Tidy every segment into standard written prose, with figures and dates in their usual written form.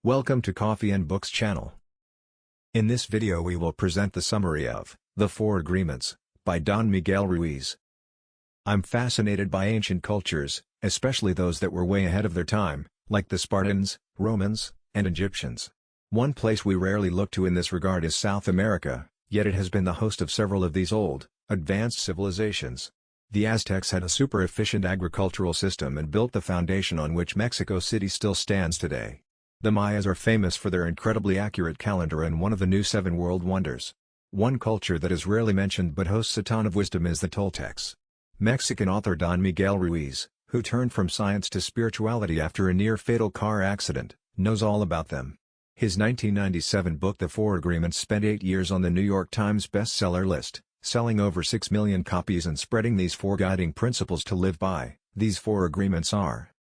Welcome to Coffee and Books channel. In this video we will present the summary of The Four Agreements by Don Miguel Ruiz. I'm fascinated by ancient cultures, especially those that were way ahead of their time, like the Spartans, Romans, and Egyptians. One place we rarely look to in this regard is South America, yet it has been the host of several of these old, advanced civilizations. The Aztecs had a super efficient agricultural system and built the foundation on which Mexico City still stands today. The Mayas are famous for their incredibly accurate calendar and one of the new 7 world wonders. One culture that is rarely mentioned but hosts a ton of wisdom is the Toltecs. Mexican author Don Miguel Ruiz, who turned from science to spirituality after a near-fatal car accident, knows all about them. His 1997 book The Four Agreements spent 8 years on the New York Times bestseller list, selling over 6 million copies and spreading these 4 guiding principles to live by. These 4 agreements are: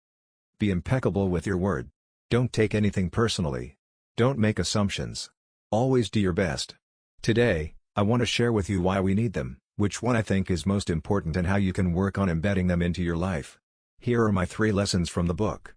be impeccable with your word. Don't take anything personally. Don't make assumptions. Always do your best. Today, I want to share with you why we need them, which one I think is most important and how you can work on embedding them into your life. Here are my 3 lessons from the book.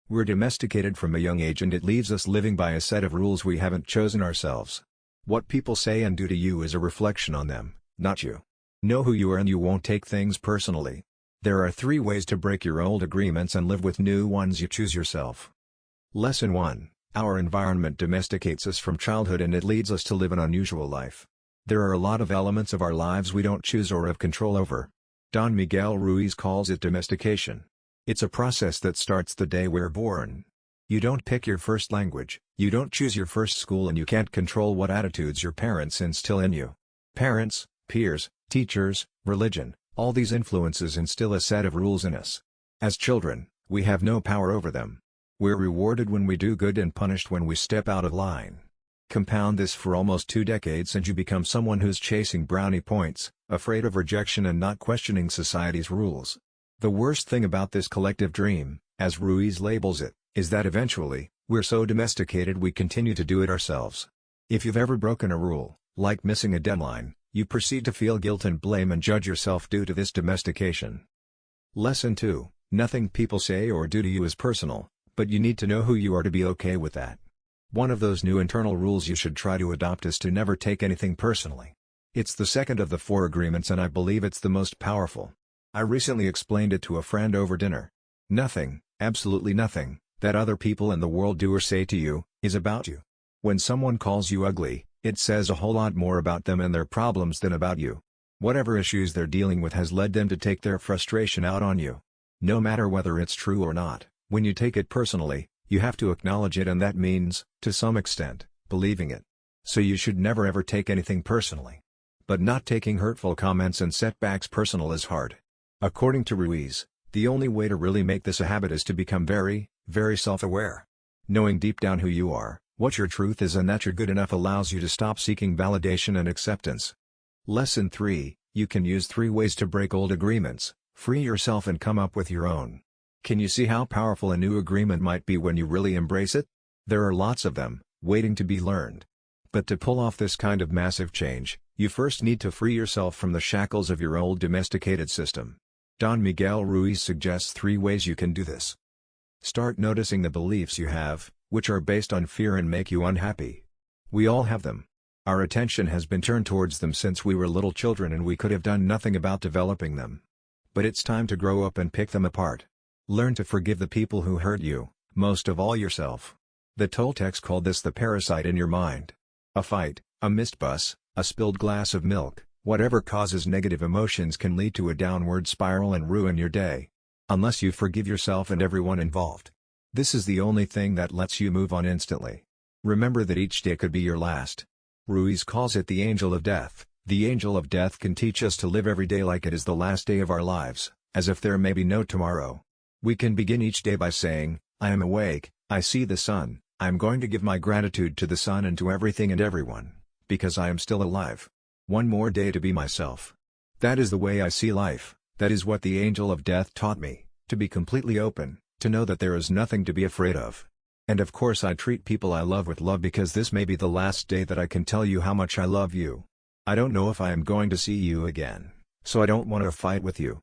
We're domesticated from a young age and it leaves us living by a set of rules we haven't chosen ourselves. What people say and do to you is a reflection on them, not you. Know who you are and you won't take things personally. There are 3 ways to break your old agreements and live with new ones you choose yourself. Lesson 1. Our environment domesticates us from childhood and it leads us to live an unusual life. There are a lot of elements of our lives we don't choose or have control over. Don Miguel Ruiz calls it domestication. It's a process that starts the day we're born. You don't pick your first language, you don't choose your first school, and you can't control what attitudes your parents instill in you. Parents, peers, teachers, religion, all these influences instill a set of rules in us. As children, we have no power over them. We're rewarded when we do good and punished when we step out of line. Compound this for almost 2 decades and you become someone who's chasing brownie points, afraid of rejection and not questioning society's rules. The worst thing about this collective dream, as Ruiz labels it, is that eventually, we're so domesticated we continue to do it ourselves. If you've ever broken a rule, like missing a deadline, you proceed to feel guilt and blame and judge yourself due to this domestication. Lesson 2. Nothing people say or do to you is personal, but you need to know who you are to be okay with that. One of those new internal rules you should try to adopt is to never take anything personally. It's the second of the 4 agreements and I believe it's the most powerful. I recently explained it to a friend over dinner. Nothing, absolutely nothing, that other people in the world do or say to you, is about you. When someone calls you ugly, it says a whole lot more about them and their problems than about you. Whatever issues they're dealing with has led them to take their frustration out on you. No matter whether it's true or not. When you take it personally, you have to acknowledge it, and that means, to some extent, believing it. So you should never ever take anything personally. But not taking hurtful comments and setbacks personal is hard. According to Ruiz, the only way to really make this a habit is to become very, very self-aware. Knowing deep down who you are, what your truth is and that you're good enough allows you to stop seeking validation and acceptance. Lesson 3. You can use 3 ways to break old agreements, free yourself and come up with your own. Can you see how powerful a new agreement might be when you really embrace it? There are lots of them, waiting to be learned. But to pull off this kind of massive change, you first need to free yourself from the shackles of your old domesticated system. Don Miguel Ruiz suggests 3 ways you can do this. Start noticing the beliefs you have, which are based on fear and make you unhappy. We all have them. Our attention has been turned towards them since we were little children and we could have done nothing about developing them. But it's time to grow up and pick them apart. Learn to forgive the people who hurt you, most of all yourself. The Toltecs called this the parasite in your mind. A fight, a missed bus, a spilled glass of milk, whatever causes negative emotions can lead to a downward spiral and ruin your day. Unless you forgive yourself and everyone involved. This is the only thing that lets you move on instantly. Remember that each day could be your last. Ruiz calls it the angel of death. The angel of death can teach us to live every day like it is the last day of our lives, as if there may be no tomorrow. We can begin each day by saying, I am awake, I see the sun, I am going to give my gratitude to the sun and to everything and everyone, because I am still alive. One more day to be myself. That is the way I see life, that is what the angel of death taught me, to be completely open, to know that there is nothing to be afraid of. And of course I treat people I love with love because this may be the last day that I can tell you how much I love you. I don't know if I am going to see you again, so I don't want to fight with you.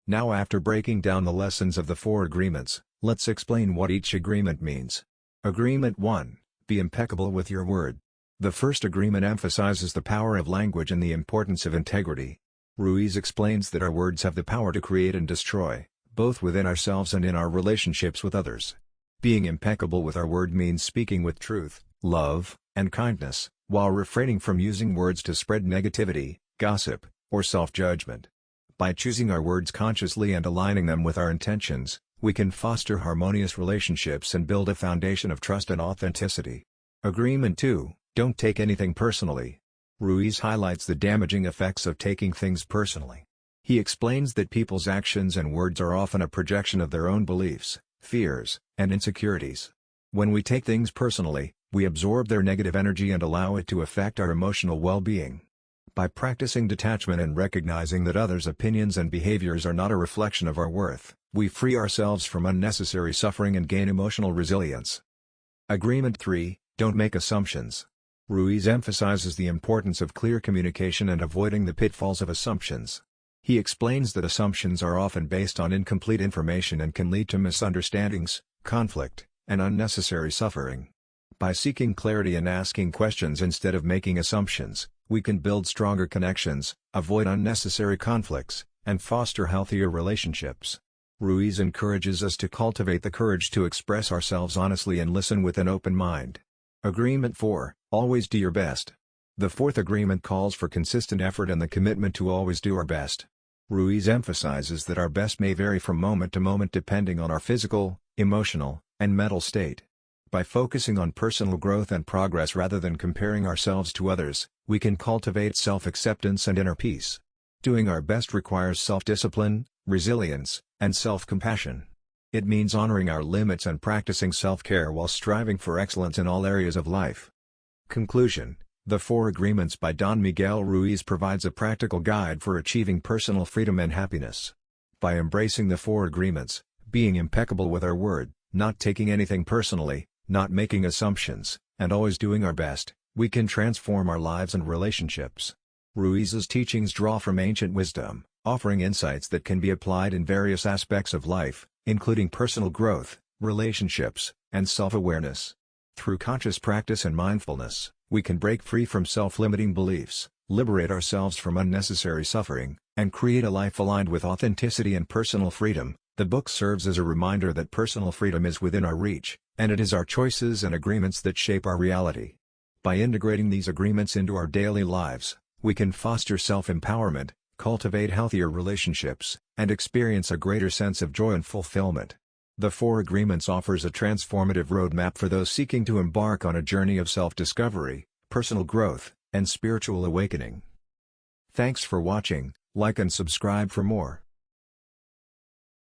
Now after breaking down the lessons of the 4 agreements, let's explain what each agreement means. Agreement 1. Be impeccable with your word. The first agreement emphasizes the power of language and the importance of integrity. Ruiz explains that our words have the power to create and destroy, both within ourselves and in our relationships with others. Being impeccable with our word means speaking with truth, love, and kindness, while refraining from using words to spread negativity, gossip, or self-judgment. By choosing our words consciously and aligning them with our intentions, we can foster harmonious relationships and build a foundation of trust and authenticity. Agreement 2. Don't take anything personally. Ruiz highlights the damaging effects of taking things personally. He explains that people's actions and words are often a projection of their own beliefs, fears, and insecurities. When we take things personally, we absorb their negative energy and allow it to affect our emotional well-being. By practicing detachment and recognizing that others' opinions and behaviors are not a reflection of our worth, we free ourselves from unnecessary suffering and gain emotional resilience. Agreement 3. Don't make assumptions. Ruiz emphasizes the importance of clear communication and avoiding the pitfalls of assumptions. He explains that assumptions are often based on incomplete information and can lead to misunderstandings, conflict, and unnecessary suffering. By seeking clarity and asking questions instead of making assumptions, we can build stronger connections, avoid unnecessary conflicts, and foster healthier relationships. Ruiz encourages us to cultivate the courage to express ourselves honestly and listen with an open mind. Agreement 4. Always do your best. The fourth agreement calls for consistent effort and the commitment to always do our best. Ruiz emphasizes that our best may vary from moment to moment depending on our physical, emotional, and mental state. By focusing on personal growth and progress rather than comparing ourselves to others, we can cultivate self-acceptance and inner peace. Doing our best requires self-discipline, resilience, and self-compassion. It means honoring our limits and practicing self-care while striving for excellence in all areas of life. Conclusion: The Four Agreements by Don Miguel Ruiz provides a practical guide for achieving personal freedom and happiness. By embracing the Four Agreements, being impeccable with our word, not taking anything personally, not making assumptions, and always doing our best, we can transform our lives and relationships. Ruiz's teachings draw from ancient wisdom, offering insights that can be applied in various aspects of life, including personal growth, relationships, and self-awareness. Through conscious practice and mindfulness, we can break free from self-limiting beliefs, liberate ourselves from unnecessary suffering, and create a life aligned with authenticity and personal freedom. The book serves as a reminder that personal freedom is within our reach, and it is our choices and agreements that shape our reality. By integrating these agreements into our daily lives, we can foster self-empowerment, cultivate healthier relationships, and experience a greater sense of joy and fulfillment. The Four Agreements offers a transformative roadmap for those seeking to embark on a journey of self-discovery, personal growth, and spiritual awakening. Thanks for watching. Like and subscribe for more.